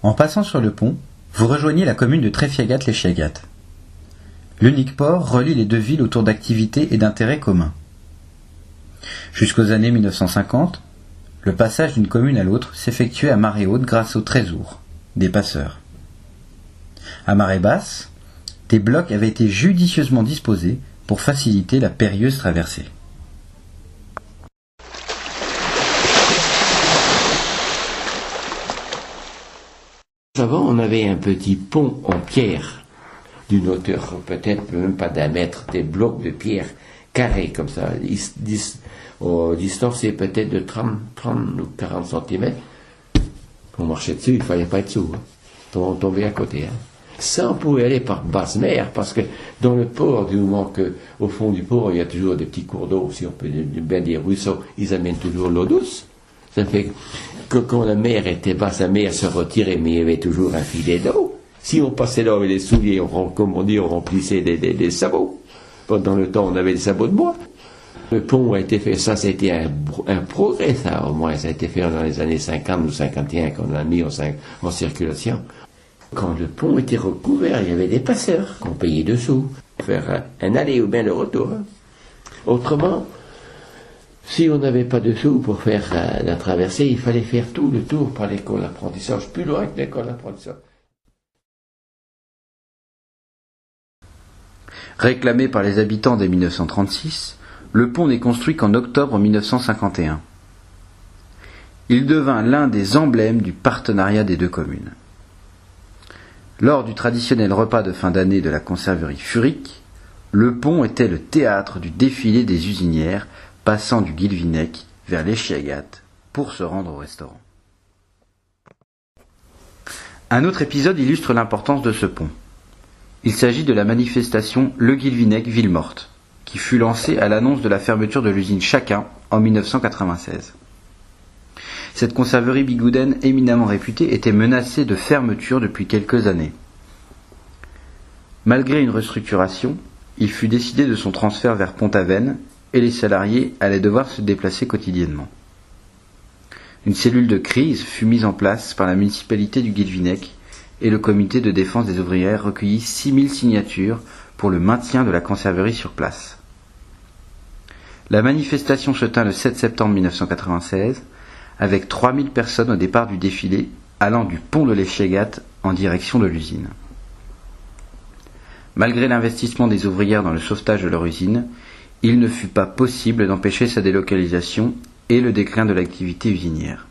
En passant sur le pont, vous rejoignez la commune de Tréfiagat-les-Chiagat. L'unique port relie les deux villes autour d'activités et d'intérêts communs. Jusqu'aux années 1950, le passage d'une commune à l'autre s'effectuait à marée haute grâce aux trésours, des passeurs. À marée basse, des blocs avaient été judicieusement disposés pour faciliter la périlleuse traversée. Avant, on avait un petit pont en pierre, d'une hauteur peut-être même pas d'1 mètre, des blocs de pierre carrés comme ça, distancés peut-être de 30 ou 40 cm. On marchait dessus, il ne fallait pas être sous, on tombait à côté. Ça, on pouvait aller par basse mer, parce que dans le port, du moment qu'au fond du port, il y a toujours des petits cours d'eau, si on peut bien dire ruisseaux, ils amènent toujours l'eau douce. Ça fait que quand la mer était basse, la mer se retirait, mais il y avait toujours un filet d'eau. Si on passait là avec les souliers, comme on dit, on remplissait des sabots. Pendant le temps, on avait des sabots de bois. Le pont a été fait, ça c'était un progrès, ça au moins, ça a été fait dans les années 50 ou 51 qu'on l'a mis en circulation. Quand le pont était recouvert, il y avait des passeurs qu'on payait dessous, pour faire un aller ou bien le retour. Autrement, si on n'avait pas de sous pour faire la traversée, il fallait faire tout le tour par l'école d'apprentissage, plus loin que l'école d'apprentissage. Réclamé par les habitants dès 1936, le pont n'est construit qu'en octobre 1951. Il devint l'un des emblèmes du partenariat des deux communes. Lors du traditionnel repas de fin d'année de la conserverie Furic, le pont était le théâtre du défilé des usinières passant du Guilvinec vers l'Échiagat pour se rendre au restaurant. Un autre épisode illustre l'importance de ce pont. Il s'agit de la manifestation Le Guilvinec Ville Morte, qui fut lancée à l'annonce de la fermeture de l'usine Chacun en 1996. Cette conserverie bigoudaine éminemment réputée était menacée de fermeture depuis quelques années. Malgré une restructuration, il fut décidé de son transfert vers Pont-Aven et les salariés allaient devoir se déplacer quotidiennement. Une cellule de crise fut mise en place par la municipalité du Guilvinec et le comité de défense des ouvrières recueillit 6000 signatures pour le maintien de la conserverie sur place. La manifestation se tint le 7 septembre 1996 avec 3000 personnes au départ du défilé allant du pont de l'Échiagat en direction de l'usine. Malgré l'investissement des ouvrières dans le sauvetage de leur usine, il ne fut pas possible d'empêcher sa délocalisation et le déclin de l'activité usinière.